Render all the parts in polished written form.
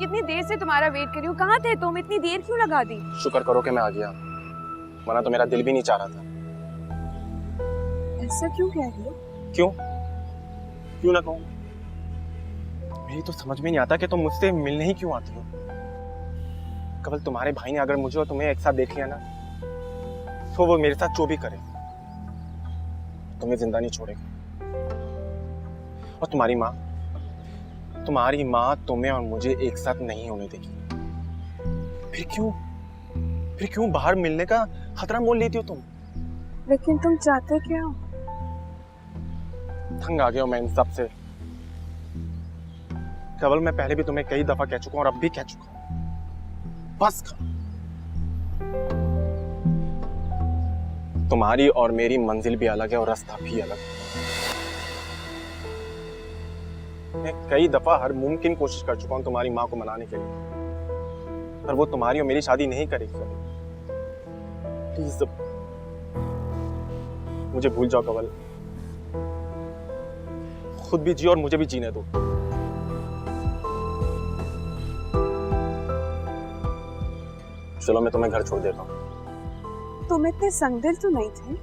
कितनी देर से तुम्हारा वेट कर रही हूँ। कहाँ थे तुम? इतनी देर क्यों लगा दी? शुक्र करो कि मैं आ गया, वरना तो मेरा दिल भी नहीं चाह रहा था। ऐसा क्यों कह रही हो? क्यों क्यों ना कहूँ? मेरी तो समझ में नहीं आता कि तुम मुझसे मिलने ही क्यों आती हो। कल तुम्हारे भाई ने अगर मुझे और तुम्हें एक साथ देख लिया ना, तो वो मेरे साथ जो भी करे तुम्हें जिंदा नहीं छोड़ेगी। और तुम्हारी माँ तुम्हें और मुझे एक साथ नहीं होने देगी। फिर क्यों बाहर मिलने का खतरा मोल लेती हो तुम? लेकिन तुम चाहते क्या हो? तंग आ गया हूं मैं इन सब से। केवल मैं पहले भी तुम्हें कई दफा कह चुका हूं और अब भी कह चुका हूं, बस कर। तुम्हारी और मेरी मंजिल भी अलग है और रास्ता भी अलग है। मैं कई दफा हर मुमकिन कोशिश कर चुका हूं तुम्हारी माँ को मनाने के लिए, पर वो तुम्हारी और मेरी शादी नहीं करेगी। प्लीज मुझे भूल जाओ कवल, खुद भी जियो और मुझे भी जीने दो। चलो मैं तुम्हें घर छोड़ देता हूँ। तुम इतने संगदिल तो नहीं थे।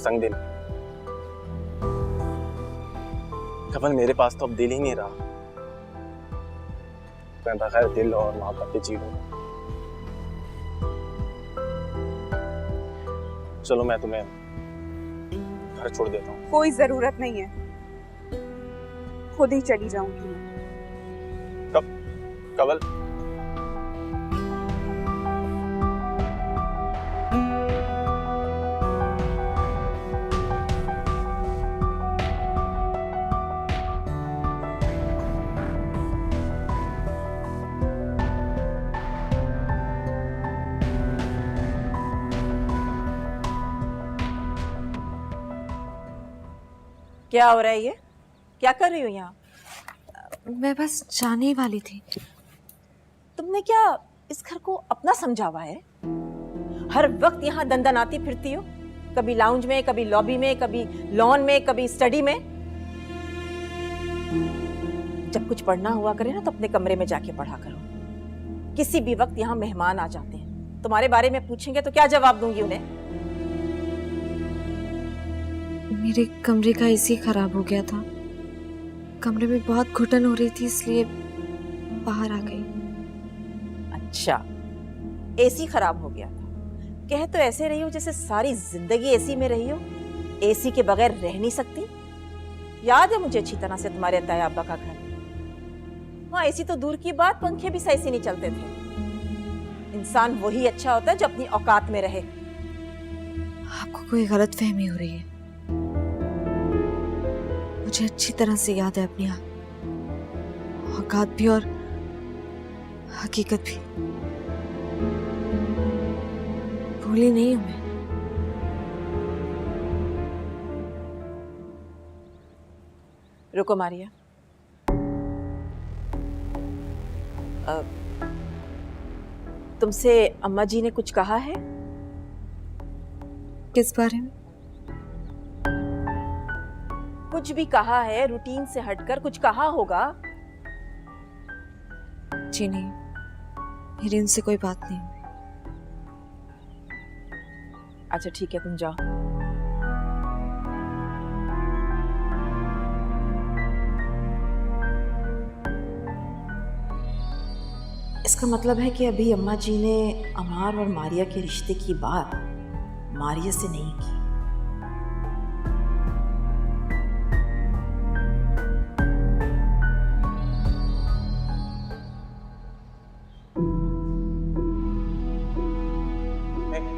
संगदिल? कवल मेरे पास तो अब दिल ही नहीं रहा। मैं बगैर दिल और मोहब्बत के जी लूंगा। चलो मैं तुम्हें घर छोड़ देता हूँ। कोई जरूरत नहीं है, खुद ही चली जाऊंगी मैं। कवल क्या हो रहा है? ये क्या कर रही हो यहाँ? मैं बस जाने ही वाली थी। तुमने क्या इस घर को अपना समझा हुआ है? हर वक्त यहाँ दंदनाती फिरती हो, कभी लाउंज में, कभी लॉबी में, कभी लॉन में, कभी स्टडी में। जब कुछ पढ़ना हुआ करे ना तो अपने कमरे में जाके पढ़ा करो। किसी भी वक्त यहाँ मेहमान आ जाते हैं, तुम्हारे बारे में पूछेंगे तो क्या जवाब दूंगी उन्हें? मेरे कमरे का एसी खराब हो गया था, कमरे में बहुत घुटन हो रही थी, इसलिए बाहर आ गई। अच्छा, एसी खराब हो गया था। कह तो ऐसे रही हो जैसे सारी जिंदगी एसी में रही हो, एसी के बगैर रह नहीं सकती। याद है मुझे अच्छी तरह से तुम्हारे ताया अब्बा का घर। वहाँ एसी तो दूर की बात, पंखे भी सही से नहीं चलते थे। इंसान वही अच्छा होता है जो अपनी औकात में रहे। आपको कोई गलतफहमी हो रही है। मुझे अच्छी तरह से याद है अपनी औकात भी और हकीकत भी। भूली नहीं हूं मैं। रुको मारिया, तुमसे अम्मा जी ने कुछ कहा है? किस बारे में? कुछ भी कहा है? रूटीन से हटकर कुछ कहा होगा। जी नहीं, मेरी इनसे कोई बात नहीं हुई। अच्छा ठीक है, तुम जाओ। इसका मतलब है कि अभी अम्मा जी ने अमार और मारिया के रिश्ते की बात मारिया से नहीं की।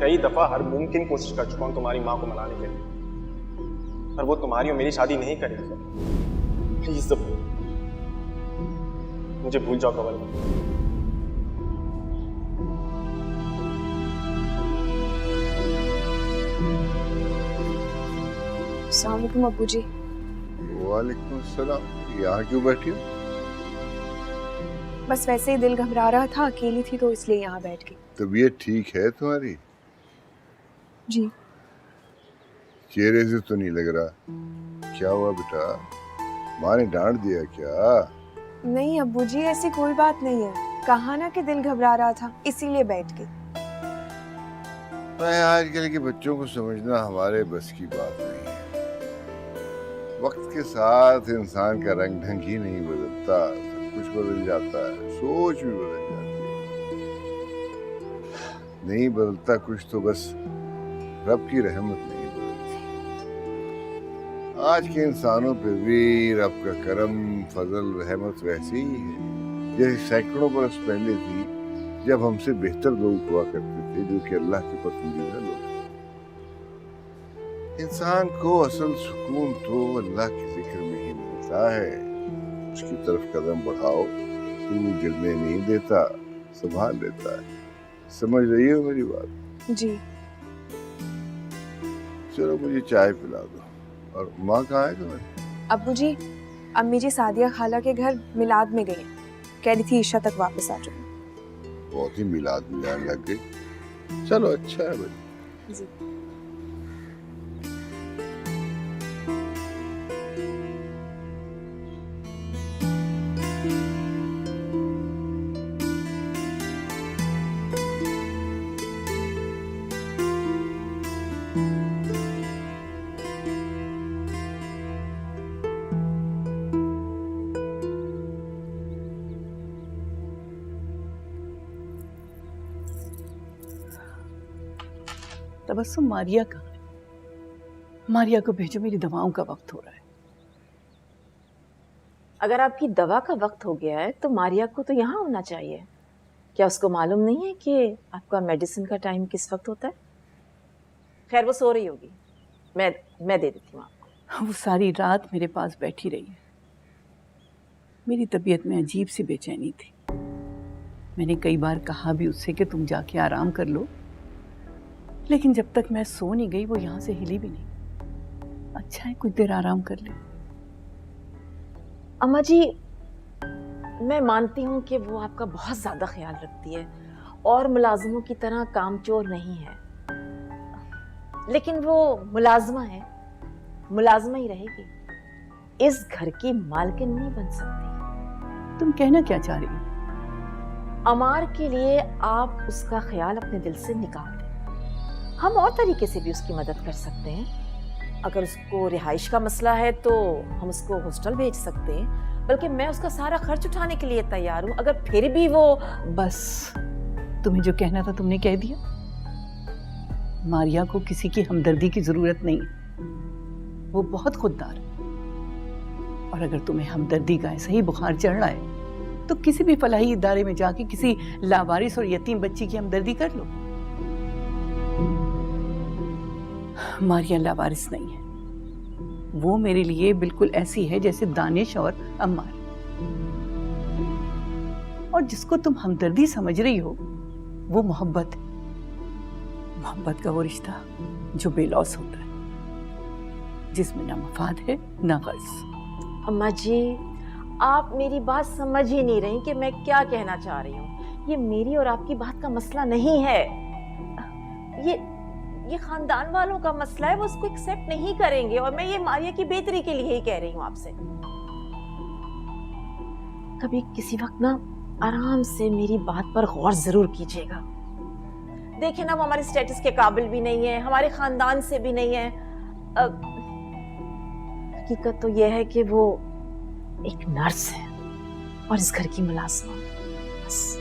कई दफा हर मुमकिन कोशिश कर चुका हूं तुम्हारी माँ को मनाने के लिए, पर वो तुम्हारी और मेरी शादी नहीं करेगी। प्लीज मुझे भूल जाओ कवल। अस्सलाम वालेकुम अब्बू जी। वालेकुम सलाम। यहाँ क्यों बैठी हो? बस वैसे ही दिल घबरा रहा था, अकेली थी तो इसलिए यहाँ बैठ गई। तबीयत ठीक है तुम्हारी? जी। चेहरे से तो नहीं लग रहा। क्या हुआ बेटा, माँ ने डांट दिया क्या? नहीं अब्बू जी, ऐसी कोई बात नहीं है। कहा ना कि दिल घबरा रहा था, इसीलिए बैठ गई। मैं आजकल के बच्चों को समझना हमारे बस की बात नहीं है। वक्त के साथ इंसान का रंग ढंग ही नहीं बदलता, सब कुछ बदल जाता है, सोच भी बदल जाती है। नहीं बदलता कुछ तो बस रब की रहमत नहीं बदलती। आज के इंसानों पे भी रब का करम, फजल, रहमत वैसे ही है जैसे सैकड़ों बरस पहले थी, जब हमसे बेहतर लोग हुआ करते थे, जो कि अल्लाह के पसंदीदा लोग। इंसान को असल सुकून तो अल्लाह के जिक्र में ही मिलता है। उसकी तरफ कदम बढ़ाओ तो वो गिरने नहीं देता, संभाल लेता है। समझ रही हो मेरी बात? जी। चलो मुझे चाय पिला दो। और माँ कहाँ है तुम्हारी? अब्बू जी, अम्मी जी सादिया खाला के घर मिलाद में गई हैं। कह रही थी ईशा तक वापस आ जाऊंगी। बहुत ही मिलाद मिलान लग गई। चलो अच्छा है भाई। जी। तबस्सुम, मारिया कहाँ है? मारिया को भेजो, मेरी दवाओं का वक्त हो रहा है। अगर आपकी दवा का वक्त हो गया है तो मारिया को तो यहाँ होना चाहिए। क्या उसको मालूम नहीं है कि आपका मेडिसिन का टाइम किस वक्त होता है? खैर, वो सो रही होगी, मैं दे देती हूँ आपको। वो सारी रात मेरे पास बैठी रही है। मेरी तबीयत में अजीब सी बेचैनी थी। मैंने कई बार कहा भी उससे कि तुम जाके आराम कर लो, लेकिन जब तक मैं सो नहीं गई वो यहाँ से हिली भी नहीं। अच्छा है कुछ देर आराम कर ले। अम्मा जी, मैं मानती हूँ कि वो आपका बहुत ज़्यादा ख्याल रखती है और मुलाजिमों की तरह कामचोर नहीं है, लेकिन वो मुलाजमा है, मुलाजमा ही रहेगी। इस घर की मालकिन नहीं बन सकती। तुम कहना क्या चाह रही हो? अमार के लिए आप उसका ख्याल अपने दिल से निकाल दें। हम और तरीके से भी उसकी मदद कर सकते हैं। अगर उसको रिहाइश का मसला है तो हम उसको हॉस्टल भेज सकते हैं, बल्कि मैं उसका सारा खर्च उठाने के लिए तैयार हूँ। अगर फिर भी वो... बस, तुम्हें जो कहना था तुमने कह दिया। मारिया को किसी की हमदर्दी की जरूरत नहीं है, वो बहुत खुददार है। और अगर तुम्हें हमदर्दी का ऐसा ही बुखार चढ़ रहा है तो किसी भी फलाही इदारे में जाके किसी लावारिस और यतीम बच्ची की हमदर्दी कर लो। मारिया लावारिस नहीं है, वो मेरे लिए बिल्कुल ऐसी है जैसे दानिश और अम्मार। और जिसको तुम हमदर्दी समझ रही हो वो मोहब्बत है। मोहब्बत का वो रिश्ता जो बेलौस होता है, जिसमें ना मफाद है ना गर्ज। अम्मा जी, आप मेरी बात समझ ही नहीं रही कि मैं क्या कहना चाह रही हूँ। ये मेरी और आपकी बात का मसला नहीं है, ये खानदान वालों का मसला है। वो उसको एक्सेप्ट नहीं करेंगे और मैं ये मारिया की बेहतरी के लिए ही कह रही हूँ आपसे। कभी किसी वक्त ना आराम से मेरी बात पर गौर जरूर कीजिएगा। देखिए ना, वो हमारे स्टेटस के काबिल भी नहीं है, हमारे खानदान से भी नहीं है। हकीकत तो यह है कि वो एक नर्स है और इस घर की मुलाजिमा। बस।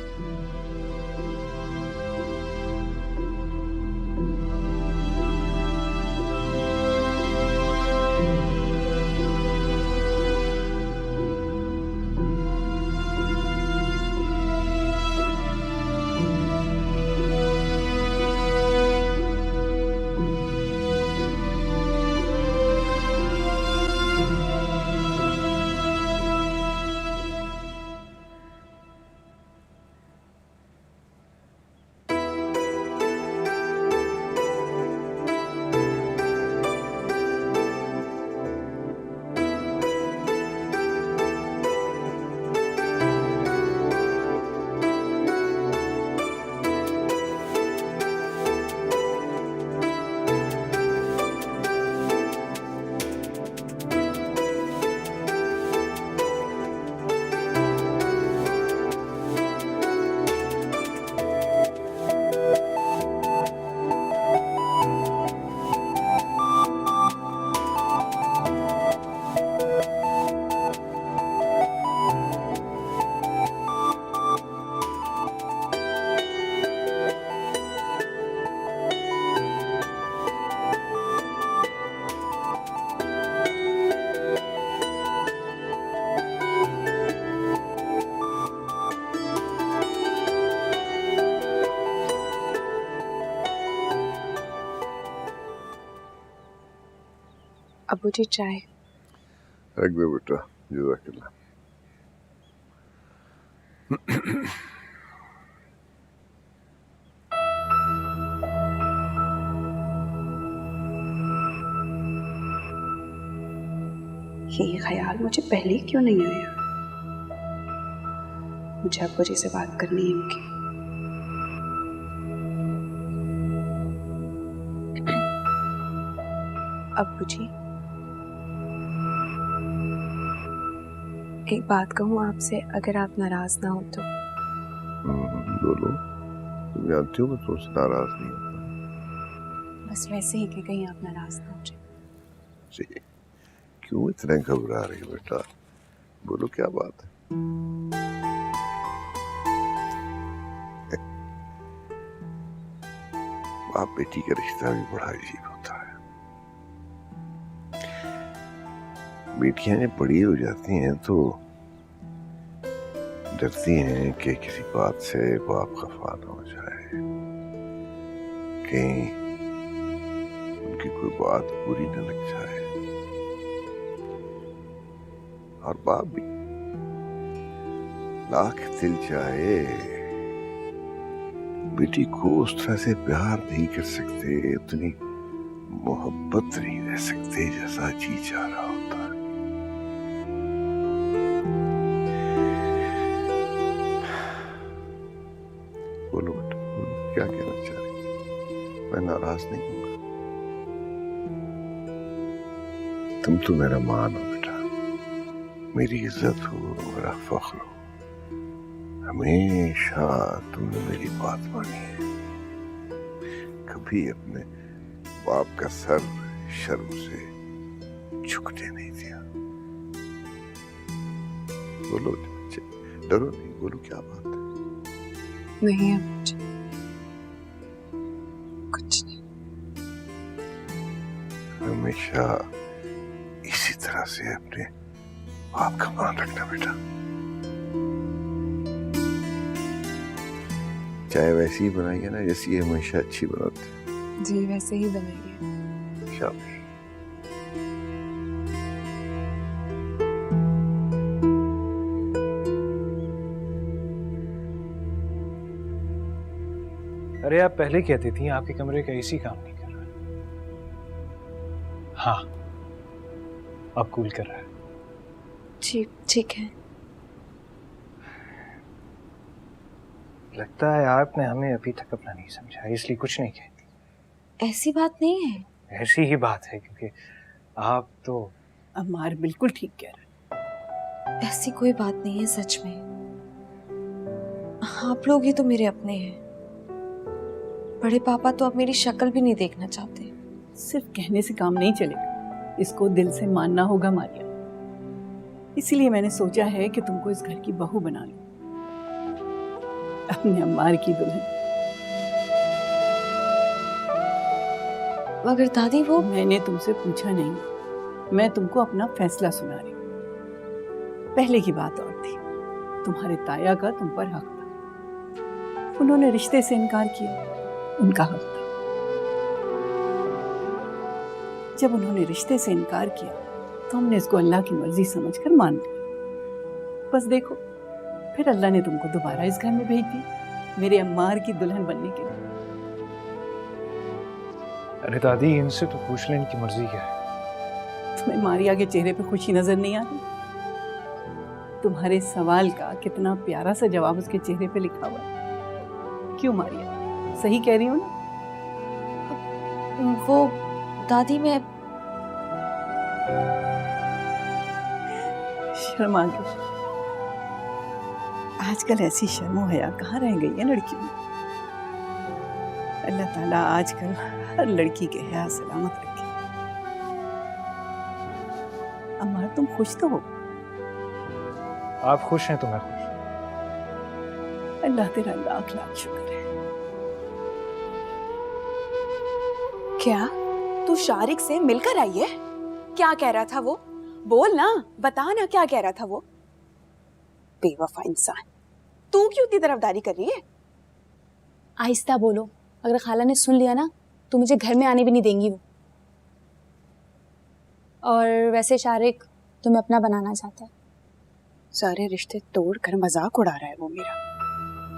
अबू जी चाय। रख दे बेटा, जज़ाकल्लाह। ये ख्याल मुझे पहले क्यों नहीं आया? मुझे अब्बू जी से बात करनी है उनकी। अब्बू जी, एक बात कहूँ आपसे, अगर आप नाराज ना हो तो। बोलो, तुम जानती हो मैं तुमसे नाराज नहीं होता। बस वैसे ही कि कहीं आप नाराज ना हो जाए। जी, क्यों इतने घबरा रही हो बेटा? बोलो क्या बात है? बाप बेटी का रिश्ता भी बड़ा अजीब होता है। बेटियां जब बड़ी हो जाती हैं तो डरती हैं कि किसी बात से बाप खफा ना हो जाए, कहीं उनकी कोई बात बुरी न लग जाए। और बाप भी लाख दिल चाहे बेटी को उस तरह से प्यार नहीं कर सकते, उतनी मोहब्बत नहीं रह सकते जैसा जी चाह रहा होता है। बोलो बेटा, बोलो, क्या कहना चाह रही? मैं नाराज नहीं हूँ। तुम तो मेरा मान हो बेटा, मेरी इज्जत हो, मेरा फख्र हो। हमेशा तुमने मेरी बात मानी है, कभी अपने बाप का सर शर्म से झुकने नहीं दिया। बोलो बच्चे, डरो नहीं, बोलो क्या बात है? नहीं अब्बू जी, कुछ नहीं। हमेशा इसी तरह से अपने बाप का मान रखना बेटा। चाय वैसी ही बनाइए ना जैसी ये हमेशा अच्छी बनाती है। जी वैसे ही बनाइए। शाबाश। अरे आप पहले कहती थी आपके कमरे का एसी काम नहीं कर रहा। हाँ, अब कूल कर रहा है। ठीक है। लगता है आपने हमें अभी तक अपना नहीं समझा, इसलिए कुछ नहीं कहती। ऐसी बात नहीं है। ऐसी ही बात है, क्योंकि आप तो अम्मार बिल्कुल ठीक कह रहा है। ऐसी कोई बात नहीं है सच में। आप लोग ही तो मेरे अपने हैं। बड़े पापा तो अब मेरी शक्ल भी नहीं देखना चाहते। सिर्फ कहने से काम नहीं चलेगा, इसको दिल से मानना होगा मारिया। इसीलिए मैंने सोचा है कि तुमको इस घर की बहू बना लो, अपने अम्मार की दुल्हन। मगर दादी वो मैंने तुमसे पूछा नहीं, मैं तुमको अपना फैसला सुना रही हूँ। पहले की बात और थी, तुम्हारे ताया का तुम पर हक था, उन्होंने रिश्ते से इनकार किया, उनका हक था। जब उन्होंने रिश्ते से इनकार किया तो हमने इसको अल्लाह की मर्जी समझकर मान लिया। बस देखो, फिर अल्लाह ने तुमको दोबारा इस घर में भेज दिया मेरे अम्मार की दुल्हन बनने के लिए। अरे दादी, इनसे तो पूछ लें इनकी मर्जी क्या है। तुम्हें मारिया के चेहरे पे खुशी नजर नहीं आती? तुम्हारे सवाल का कितना प्यारा सा जवाब उसके चेहरे पे लिखा हुआ है। क्यों मारिया, सही कह रही हूँ ना? वो दादी मैं शर्मा गई। आजकल ऐसी शर्मो हया कहाँ रह गई है लड़कियों में। अल्लाह ताला आजकल हर लड़की के हया सलामत रखे। अम्मा तुम खुश तो हो? आप खुश हैं तो मैं खुश। अल्लाह तेरा लाख लाख शुक्र है। क्या तू शारिक से मिलकर आई है? क्या कह रहा था वो? बोल ना, बता ना क्या कह रहा था वो। बेवफा इंसान, तू क्यों इतनी तरफदारी कर रही है? आहिस्ता बोलो, अगर खाला ने सुन लिया ना तो मुझे घर में आने भी नहीं देंगी वो। और वैसे शारिक तुम्हें अपना बनाना चाहता है। सारे रिश्ते तोड़ कर मजाक उड़ा रहा है वो मेरा।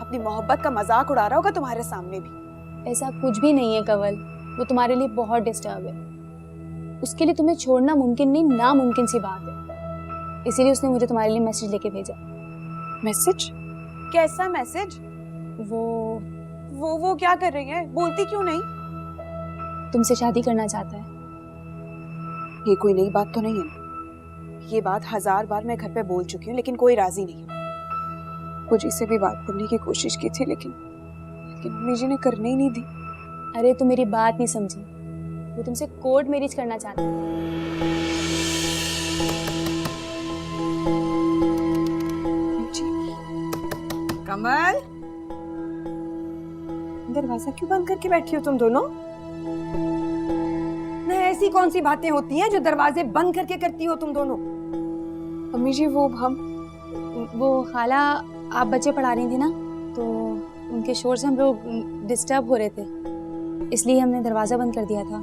अपनी मोहब्बत का मजाक उड़ा रहा होगा तुम्हारे सामने भी। ऐसा कुछ भी नहीं है कंवल, वो तुम्हारे लिए बहुत डिस्टर्ब है। उसके लिए तुम्हें छोड़ना मुमकिन नहीं, नामुमकिन सी बात है। इसीलिए उसने मुझे तुम्हारे लिए मैसेज लेके भेजा। मैसेज? कैसा मैसेज? वो क्या कर रही है? बोलती क्यों नहीं? तुमसे शादी करना चाहता है। ये कोई नई बात तो नहीं है। ये बात 1000 बार मैं घर पे बोल चुकी हूँ, लेकिन कोई राजी नहीं। मुझे से भी बात करने की कोशिश की थी, लेकिन मम्मी जी ने करने ही नहीं दी। अरे तुम मेरी बात नहीं समझी, वो तुमसे कोर्ट मैरिज करना चाहता है। कमल, दरवाजा क्यों बंद करके बैठी हो तुम दोनों? नहीं, ऐसी कौन सी बातें होती हैं जो दरवाजे बंद करके करती हो तुम दोनों? मम्मी जी वो खाला, आप बच्चे पढ़ा रही थी ना, तो उनके शोर से हम लोग डिस्टर्ब हो रहे थे, इसलिए हमने दरवाजा बंद कर दिया था।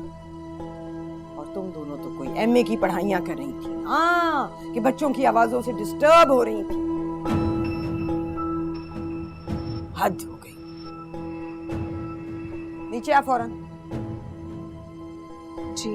और तुम दोनों तो कोई एमए की पढ़ाइयाँ कर रही थी। हाँ, कि बच्चों की आवाजों से डिस्टर्ब हो रही थी। हद हो गई। नीचे आ फौरन। जी।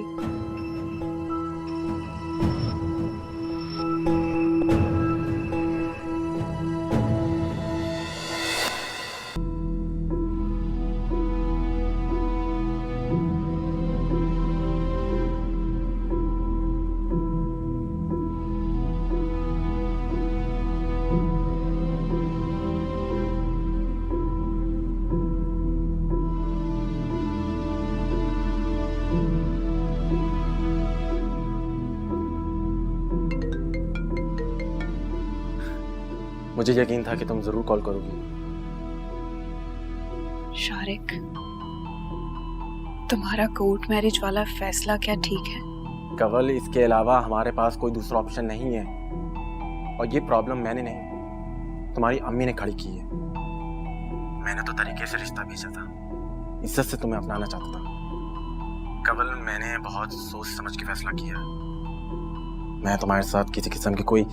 मुझे यकीन था कि तुम जरूर कॉल करोगी। शारिक, तुम्हारा कोर्ट मैरिज वाला फैसला क्या ठीक है? कंवल, इसके अलावा हमारे पास कोई दूसरा ऑप्शन नहीं है। और ये प्रॉब्लम मैंने नहीं, तुम्हारी अम्मी ने खड़ी की है। मैंने तो तरीके से रिश्ता भेजा था, इज्जत से तुम्हें अपनाना चाहता था। कंवल, मैंने बहुत सोच समझ के फैसला किया। मैं तुम्हारे साथ किसी किस्म की कोई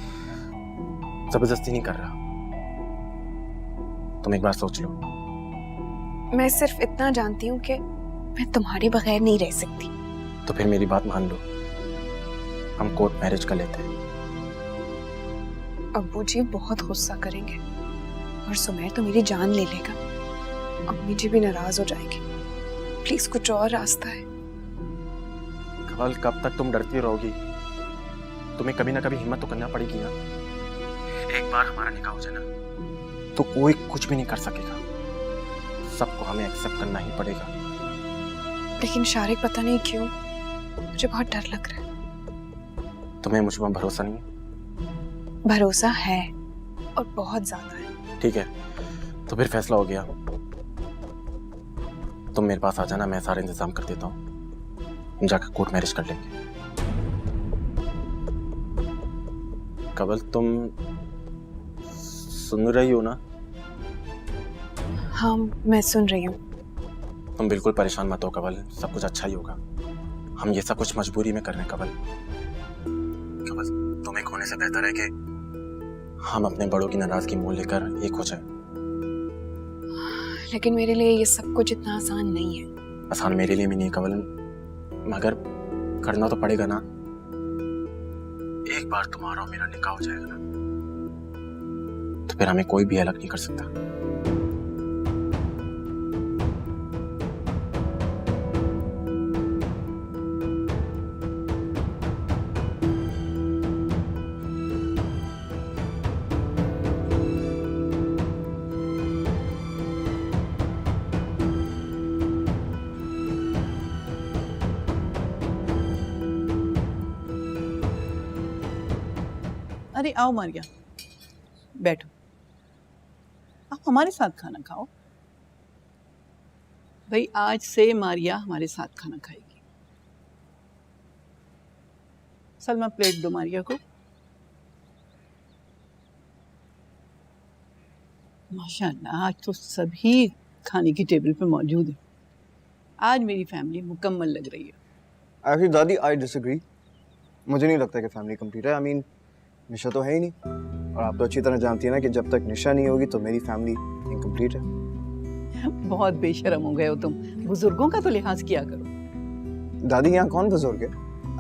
जबरदस्ती नहीं कर रहा। तुम एक बार सोच लो। मैं सिर्फ इतना जानती हूँ कि मैं तुम्हारे बगैर नहीं रह सकती। तो फिर मेरी बात मान लो, हम कोर्ट मैरिज कर लेते हैं। अब्बू जी बहुत गुस्सा करेंगे और सुमेर तो मेरी जान ले लेगा। अम्मी जी भी नाराज हो जाएगी। प्लीज कुछ और रास्ता है। कंवल, कब तक तुम डरती रहोगी? तुम्हें कभी ना कभी हिम्मत तो करना पड़ेगी ना। एक बार हमारा निकाह हो जाए ना, तो कोई कुछ भी नहीं कर सकेगा। सबको हमें एक्सेप्ट करना ही पड़ेगा। लेकिन शारिक, पता नहीं क्यों मुझे बहुत डर लग रहा है। तुम्हें मुझ पर भरोसा नहीं है? भरोसा है, और बहुत ज्यादा है। ठीक है, तो फिर फैसला हो गया। तुम मेरे पास आ जाना, मैं सारा इंतजाम कर देता हूँ। जाकर कोर्ट मैरिज कर लेंगे। कंवल, तुम सुन रही हो ना? हाँ, मैं सुन रही हूँ। तुम बिल्कुल परेशान मत हो कंवल, सब कुछ अच्छा ही होगा। हम ये सब कुछ मजबूरी में कर रहे हैं कंवल। कंवल, तुम्हें खोने से बेहतर है कि हम अपने बड़ों की नाराजगी मोल लेकर एक हो जाए। लेकिन मेरे लिए ये सब कुछ इतना आसान नहीं है। आसान मेरे लिए भी नहीं कंवल, मगर करना तो पड़ेगा ना। एक बार तुम्हारा और मेरा निकाह हो जाएगा ना, तो फिर हमें कोई भी अलग नहीं कर सकता। अरे आओ मारिया, बैठो। आप हमारे साथ खाना खाओ। भाई, आज से मारिया हमारे साथ खाना खाएगी। सलमा, प्लेट दो मारिया को। माशाल्लाह, आज तो सभी खाने की टेबल पे मौजूद है। आज मेरी फैमिली मुकम्मल लग रही है। Actually, दादी, I disagree. मुझे नहीं लगता कि फैमिली कंप्लीट है। आई मीन निशा तो है ही नहीं, और आप तो अच्छी तरह जानती है ना कि जब तक निशा नहीं होगी तो मेरी फैमिली इनकम्प्लीट है। बहुत बेशरम हो गए हो तुम, बुजुर्गों का तो लिहाज किया करो। दादी यहाँ कौन बुजुर्ग है?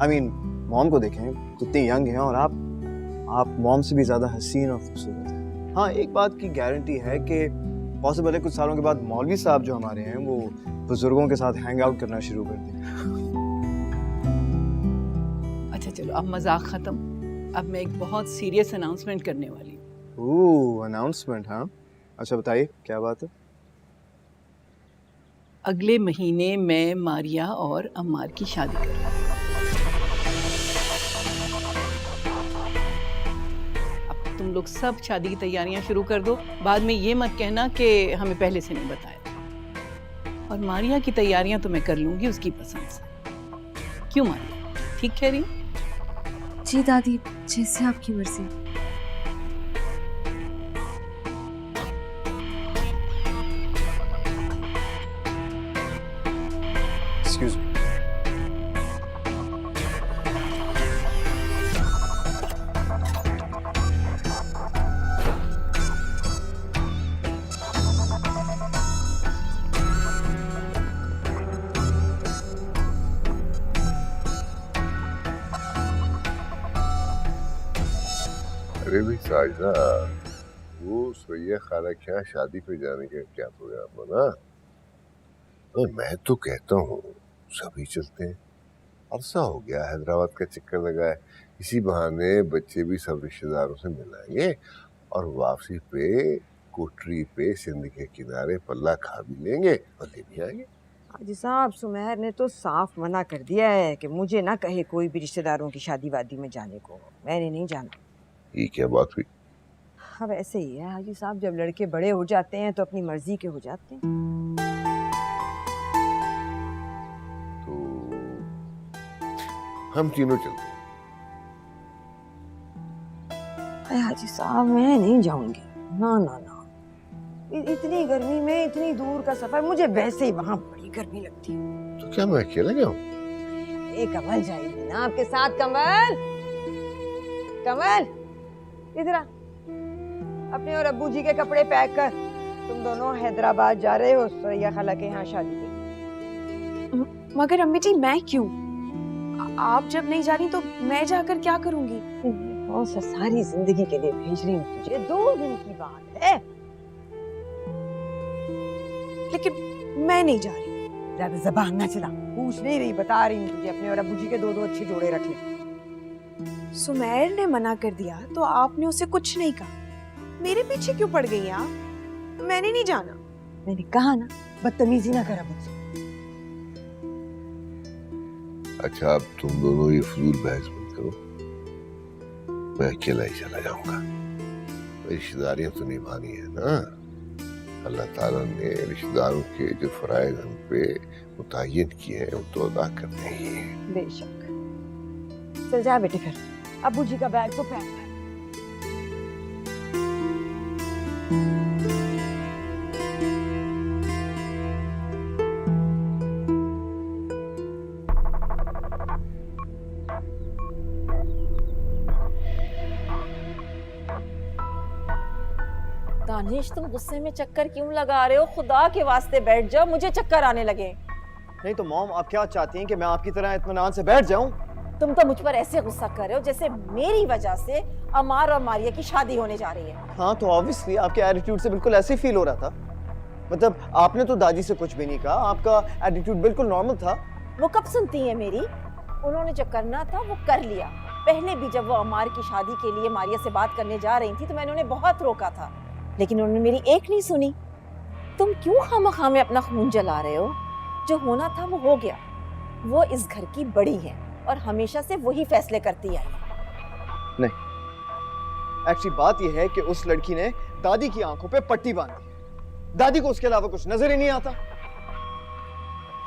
आई मीन मॉम को देखें कितनी यंग है, और आप मॉम से भी ज्यादा हसीन और खूबसूरत है। हाँ, एक बात की गारंटी है कि पॉसिबल है कुछ सालों के बाद मौलवी साहब जो हमारे हैं वो बुजुर्गों के साथ हैंग आउट करना शुरू कर दें। अच्छा चलो, अब मजाक खत्म। अब मैं एक बहुत सीरियस अनाउंसमेंट करने वाली हूँ। ओह, अनाउंसमेंट? हाँ, अच्छा बताइए क्या बात है? अगले महीने मैं मारिया और अम्मार की शादी कर रही हूँ। अब तुम लोग सब शादी की तैयारियां शुरू कर दो, बाद में ये मत कहना कि हमें पहले से नहीं बताया। और मारिया की तैयारियां तो मैं कर लूंगी उसकी पसंद से। क्यों मारिया, ठीक कह रही हूँ? जी दादी, जैसे आपकी मर्जी। Excuse me. अरे भी साजना, वो सुरैया खाला क्या शादी पे जाने का क्या प्रोग्राम बना? और मैं तो कहता हूँ सभी चलते हैं। अरसा हो गया हैदराबाद का चक्कर लगाए, इसी बहाने बच्चे भी सब रिश्तेदारों से मिलाएंगे और वापसी पे कोठरी पे सिंध के किनारे पल्ला खा भी लेंगे और ले भी आएंगे। हाजी साहब, सुमेहर ने तो साफ मना कर दिया है कि मुझे ना कहे कोई भी रिश्तेदारों की शादी वादी में जाने को। मैंने नहीं जाना। ये क्या बात हुई? अब ऐसे ही है हाजी साहब, जब लड़के बड़े हो जाते हैं तो अपनी मर्जी के हो जाते हैं। तो हम तीनों चलते हैं। अरे हाजी साहब, मैं नहीं जाऊंगी। ना ना ना, इतनी गर्मी में इतनी दूर का सफर, मुझे वैसे ही वहाँ बड़ी गर्मी लगती है। तो क्या मैं अकेला जाऊँ? कमल जाएगी ना आपके साथ। कमल, कमल इधर आ। अपने और अब्बू जी के कपड़े पैक कर, तुम दोनों हैदराबाद जा रहे हो सुरैया खाला के यहाँ शादी पे। मगर अम्मी जी मैं क्यों? आप जब नहीं जा रही तो मैं जाकर क्या करूंगी? कौन सा सारी जिंदगी के लिए भेज रही हूँ तुझे, 2 दिन की बात है। लेकिन मैं नहीं जा रही। ज्यादा जबान ना चला, पूछ नहीं रही, बता रही हूँ तुझे। अपने और अब्बू जी के 2 अच्छे जोड़े रख ले। सुमेर ने मना कर दिया तो आपने उसे कुछ नहीं कहा। मेरे पीछे क्यों पड़ गई आप? मैंने नहीं जाना। मैंने कहा ना, बदतमीजी ना करा मुझसे। अच्छा, अब तुम दोनों ये फजूल बहस मत करो, मैं अकेला ही चला जाऊंगा। रिश्तेदारियां तो निभानी है ना। अल्लाह ताला ने रिश्तेदारों के जो फराइज हम पे मुतय्यन किए हैं वो तो अदा करने ही है। बेशक। चल जा बेटे, फिर अब्बू जी का बैग तो पैक कर। दानिश, तुम गुस्से में चक्कर क्यों लगा रहे हो? खुदा के वास्ते बैठ जाओ, मुझे चक्कर आने लगे। नहीं तो मॉम, आप क्या चाहती हैं कि मैं आपकी तरह इत्मीनान से बैठ जाऊं? तुम तो मुझ पर ऐसे गुस्सा कर रहे हो जैसे मेरी वजह से अमार और मारिया की शादी होने जा रही है। हाँ, तो ऑब्वियसली आपके एटीट्यूड से बिल्कुल ऐसे ही फील हो रहा था। मतलब आपने तो दादी से कुछ भी नहीं कहा, आपका एटीट्यूड बिल्कुल नॉर्मल था। वो कब सुनती है मेरी? उन्होंने जो करना था वो कर लिया। पहले भी जब वो अमार की शादी के लिए मारिया से बात करने जा रही थी तो मैंने उन्हें बहुत रोका था, लेकिन उन्होंने मेरी एक नहीं सुनी। तुम क्यों खामखा में अपना खून जला रहे हो? जो होना था वो हो गया। वो इस घर की बड़ी है और हमेशा से वही फैसले करती आई है। नहीं, एक्चुअली बात यह है कि उस लड़की ने दादी की आंखों पे पट्टी बांधी। दादी को उसके अलावा कुछ नजर ही नहीं आता।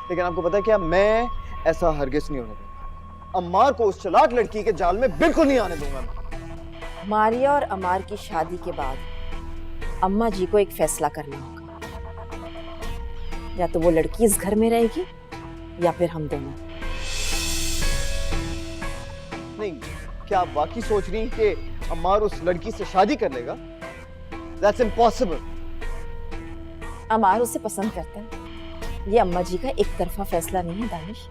लेकिन आपको पता है क्या, मैं ऐसा हरगिज नहीं होने दूंगा। अम्मार को उस चालाक लड़की के जाल में बिल्कुल नहीं आने दूंगा। मारिया और अमार की शादी के बाद अम्मा जी को एक फैसला करना होगा। या तो वो लड़की इस घर में रहेगी या फिर हम दोनों। नहीं, क्या आप वाकई सोच रही हैं कि अम्मार उस लड़की से शादी कर लेगा? That's impossible. अमार उसे पसंद करता है, ये अम्मा जी का एक तरफा फैसला नहीं है दानिश।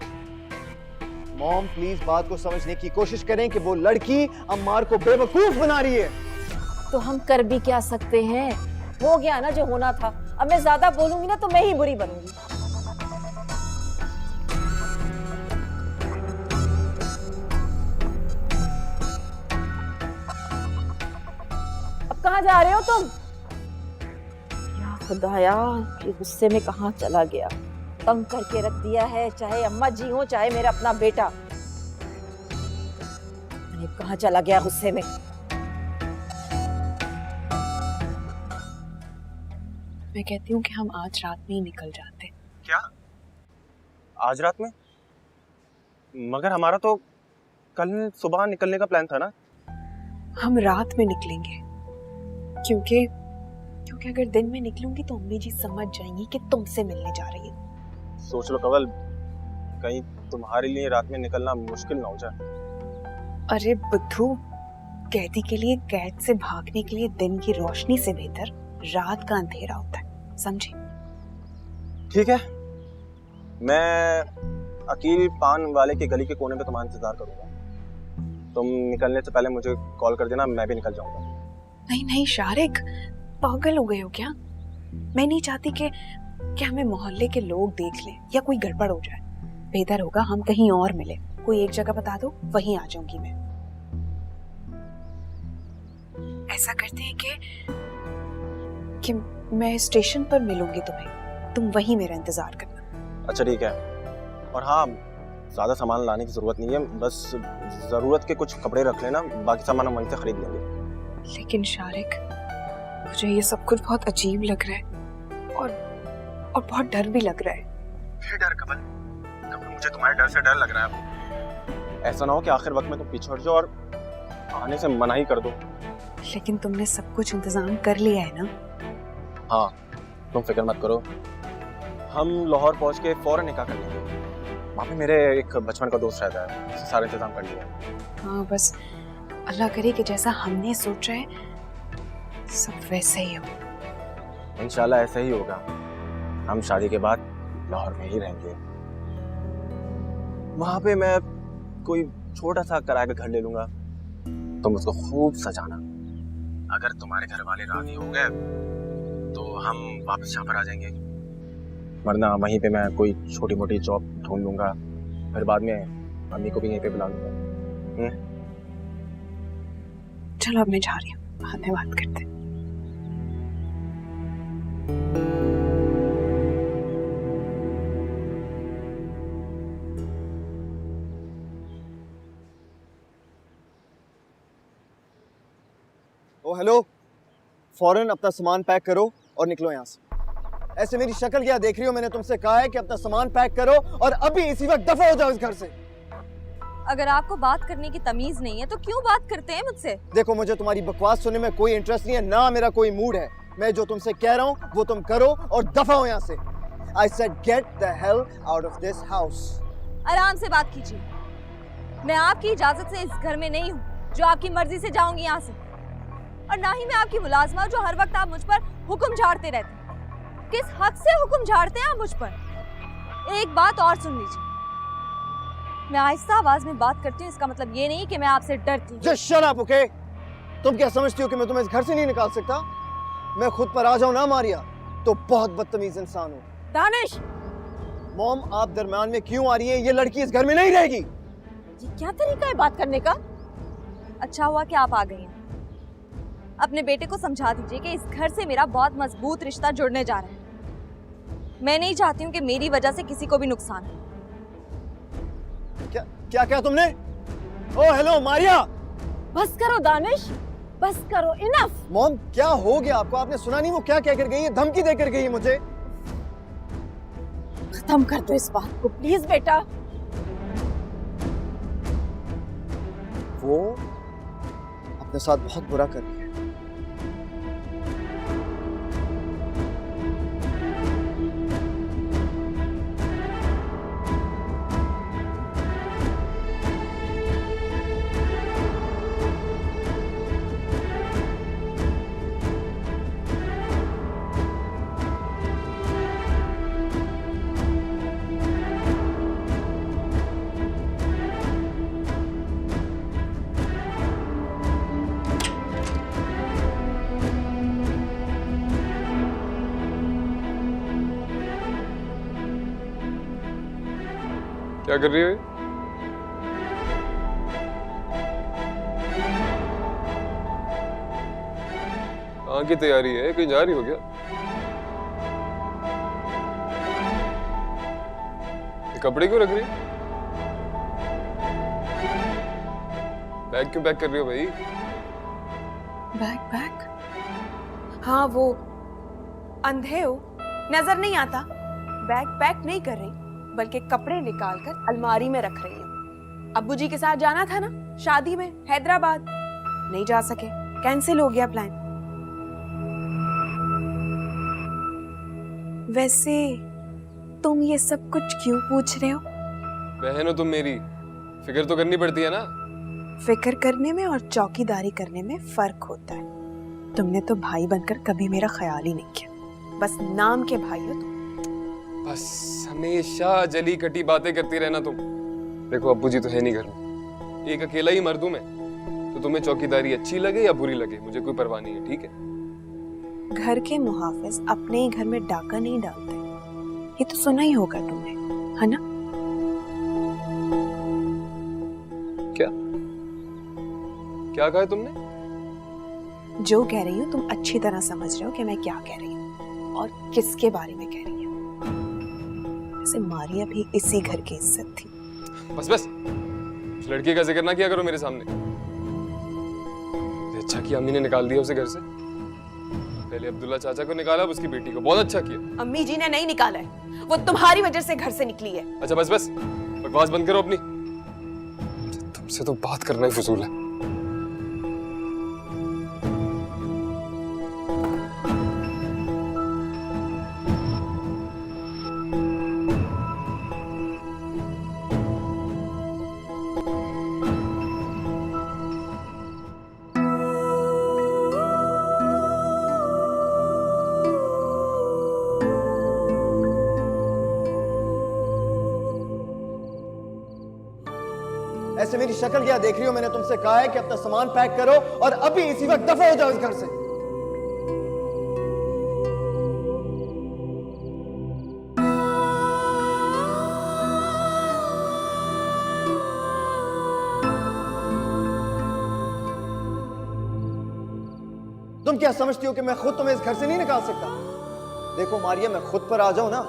मॉम प्लीज बात को समझने की कोशिश करें कि वो लड़की अम्मार को बेवकूफ बना रही है। तो हम कर भी क्या सकते हैं, हो गया ना जो होना था। अब मैं ज्यादा बोलूंगी ना तो मैं ही बुरी बनूंगी। अब कहाँ जा रहे हो तुम? या खुदाया, ये गुस्से में कहाँ चला गया, तंग करके रख दिया है, चाहे अम्मा जी हो चाहे मेरा अपना बेटा। अरे कहाँ चला गया गुस्से में। मैं कहती हूँ कि हम आज रात में ही निकल जाते। क्या आज रात में? मगर हमारा तो कल सुबह निकलने का प्लान था ना। हम रात में निकलेंगे क्योंकि अगर दिन में निकलूंगी तो अम्मी जी समझ जाएंगी कि तुमसे मिलने जा रही है। सोच लो कवल, कहीं तुम्हारे लिए रात में निकलना मुश्किल ना हो जाए। अरे बुद्धू, कैदी के लिए कैद से भागने के लिए दिन की रोशनी से बेहतर रात का अंधेरा होता है, समझे? ठीक है, मैं अकील पान वाले के गली के कोने पे तुम्हारा इंतजार करूंगा। तुम निकलने से पहले मुझे कॉल कर देना, मैं भी निकल जाऊंगा। नहीं नहीं शारिक, पागल हो गए हो क्या? मैं नहीं चाहती कि हमें मोहल्ले के लोग देख लें या कोई गड़बड़ हो जाए। बेहतर होगा हम कहीं और मिले, कोई एक जगह बता दो, वहीं आ जाऊंगी मैं। ऐसा करते हैं कि मैं स्टेशन पर मिलूंगी तुम्हें, तुम वहीं मेरा इंतजार करना। अच्छा ठीक है। और हाँ, ज्यादा सामान लाने की जरूरत नहीं है, बस जरूरत के कुछ कपड़े रख लेना, बाकी सामान हम वहीं से खरीद लेंगे। लेकिन शारिक, मुझे ये सब कुछ बहुत अजीब लग रहा है और बहुत डर भी लग रहा है। फिर डर कबल, मुझे तुम्हारे डर से डर लग रहा है। ऐसा ना हो कि आखिर वक्त में तुम पीछे हट जाओ और आने से मना ही कर दो। लेकिन तुमने सब कुछ इंतजाम कर लिया है ना? हाँ, तुम फिक्र मत करो, हम लाहौर पहुंच के फौरन निकाह कर लेंगे। वहाँ पे मेरे एक बचपन का दोस्त रहता है, उससे सारा इंतजाम कर लिया। हाँ, बस अल्लाह करे कि जैसा हमने सोचा है सब वैसे ही हो। इंशाल्लाह ऐसा ही होगा। हम शादी के बाद लाहौर में ही रहेंगे। वहाँ पे मैं कोई छोटा सा किराए का घर ले लूंगा, तुम उसको खूब सजाना। अगर तुम्हारे घर वाले राजी हो गए तो हम वापस यहाँ पर आ जाएंगे, वरना वहीं पे मैं कोई छोटी मोटी जॉब ढूंढ लूंगा, फिर बाद में मम्मी को भी यहीं पे बुला लूंगा। चलो अब मैं जा रही हूँ, बाद में बात करते हैं। ओ हेलो, फौरन अपना सामान पैक करो और निकलो यहाँ से। ऐसे मेरी शक्ल क्या देख रही हो? मैंने तुमसे कहा है कि अपना सामान पैक करो और अभी इसी वक्त दफा हो जाओ इस घर से। अगर आपको बात करने की तमीज नहीं है तो क्यों बात करते हैं मुझसे? देखो, मुझे तुम्हारी बकवास सुनने में कोई इंटरेस्ट नहीं है, ना मेरा कोई मूड है। मैं जो तुमसे कह रहा हूँ वो तुम करो और दफा हो यहाँ से। I said get the hell out of this house. आराम से बात कीजिए, मैं आपकी इजाजत से इस घर में नहीं हूँ जो आपकी मर्जी से जाऊंगी यहाँ से, और ना ही मैं आपकी मुलाजमा जो हर वक्त आप मुझ पर हुक्म झाड़ते रहते हैं। किस हक से हुक्म झाड़ते हैं आप मुझ पर? एक बात और सुन लीजिए, मैं आहिस्ता आवाज में बात करती हूँ, इसका मतलब ये नहीं कि मैं आपसे डरती हूँ। Just shut up, okay? तुम क्या समझती हो कि मैं तुम्हें इस घर से नहीं निकाल सकता? मैं खुद पर आ जाऊं ना मारिया तो बहुत बदतमीज इंसान हूँ। दानिश! मॉम, आप दरम्यान में क्यों आ रही हैं? ये लड़की इस घर में नहीं रहेगी। ये क्या तरीका है बात करने का? अच्छा हुआ कि आप आ गई हैं। अपने बेटे को समझा दीजिए कि इस घर से मेरा बहुत मजबूत रिश्ता जुड़ने जा रहा है। मैं नहीं चाहती हूँ कि मेरी वजह से किसी को भी नुकसान हो। क्या क्या तुमने? ओ हेलो मारिया! बस करो दानिश, बस करो, इनफ। मॉम, क्या हो गया आपको? आपने सुना नहीं वो क्या कहकर गई है? धमकी देकर गई है मुझे। खत्म कर दो इस बात को प्लीज बेटा। वो अपने साथ बहुत बुरा कर रही है। क्या कर रही है? कहाँ की तैयारी है? कहीं जा रही हो क्या? ये कपड़े क्यों रख रही है? बैग क्यों पैक कर रही हो भाई? बैग? हाँ वो अंधे हो, नजर नहीं आता। बैग पैक नहीं कर रही, बल्कि कपड़े निकालकर अलमारी में रख रही हूँ। अब्बू जी के साथ जाना था ना शादी में हैदराबाद, नहीं जा सके, कैंसिल हो गया प्लान। वैसे तुम ये सब कुछ क्यों पूछ रहे हो? बहन हो तुम मेरी, फिक्र तो करनी पड़ती है ना। फिक्र करने में और चौकीदारी करने में फर्क होता है। तुमने तो भाई बनकर कभी मेरा ख्याल ही नहीं किया, बस नाम के भाई हो तुम। बस हमेशा जली कटी बातें करती रहना तुम। देखो अब्बू जी तो है नहीं घर में, एक अकेला ही मर्द हूं मैं, तो तुम्हें चौकीदारी अच्छी लगे या बुरी लगे मुझे कोई परवाह नहीं है, ठीक है? घर के मुहाफिज अपने ही घर में डाका नहीं डालते, ये तो सुना ही होगा तुमने, है ना? क्या कहा तुमने? जो कह रही हूँ तुम अच्छी तरह समझ रहे हो कि मैं क्या कह रही हूँ और किसके बारे में कह रही हूँ। वैसे मारिया भी इसी घर की इज्जत थी। बस उस लड़की का जिक्र ना किया करो मेरे सामने। अच्छा किया अम्मी ने निकाल दिया उसे घर से। पहले अब्दुल्ला चाचा को निकाला, अब उसकी बेटी को। बहुत अच्छा किया। अम्मी जी ने नहीं निकाला है, वो तुम्हारी वजह से घर से निकली है। अच्छा बस बकवास बंद करो अपनी। तुमसे तो बात करना ही फजूल है। ऐसे मेरी शक्ल क्या देख रही हो? मैंने तुमसे कहा है कि अपना सामान पैक करो और अभी इसी वक्त दफा हो जाओ इस घर से। तुम क्या समझती हो कि मैं खुद तुम्हें इस घर से नहीं निकाल सकता? देखो मारिया, मैं खुद पर आ जाऊं ना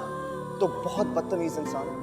तो बहुत बदतमीज इंसान हूं।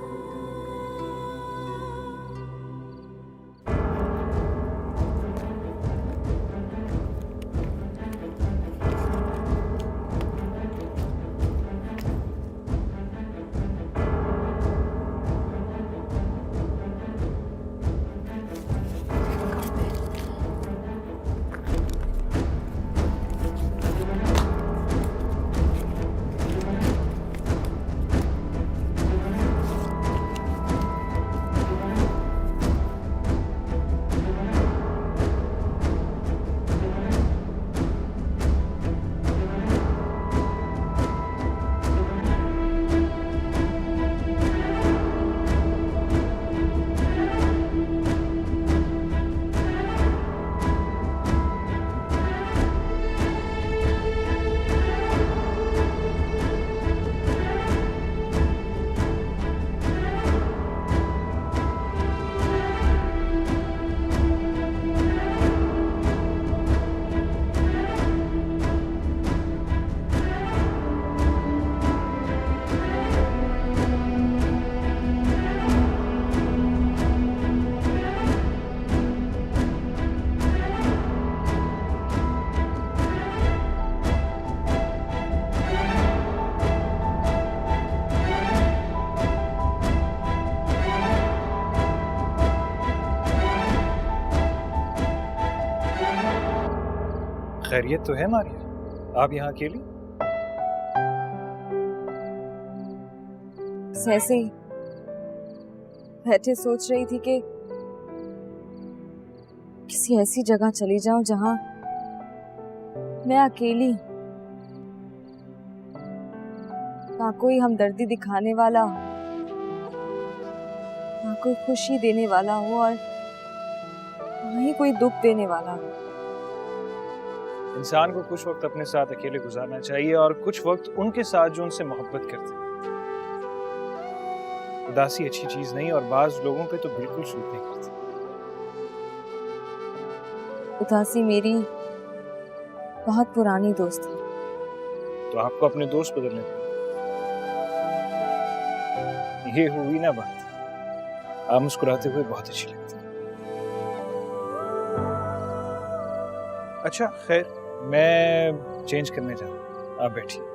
खैरियत तो है मारिया? आप यहाँ अकेली? ऐसे ही बैठे सोच रही थी कि किसी ऐसी जगह चली जाऊं जहां मैं अकेली, ना कोई हमदर्दी दिखाने वाला, ना कोई खुशी देने वाला हो और ना ही कोई दुख देने वाला हो। इंसान को कुछ वक्त अपने साथ अकेले गुजारना चाहिए और कुछ वक्त उनके साथ जो उनसे मोहब्बत करते हैं। उदासी अच्छी चीज नहीं और बाज लोगों पे तो बिल्कुल सूट नहीं करती। उदासी मेरी बहुत पुरानी दोस्त है। तो आपको अपने दोस्त बदलने पड़े। ये हुई ना बात। आप मुस्कुराते हुए बहुत अच्छी लगती हैं। अच्छा खैर, मैं चेंज करने जा रहा हूँ, आप बैठिए।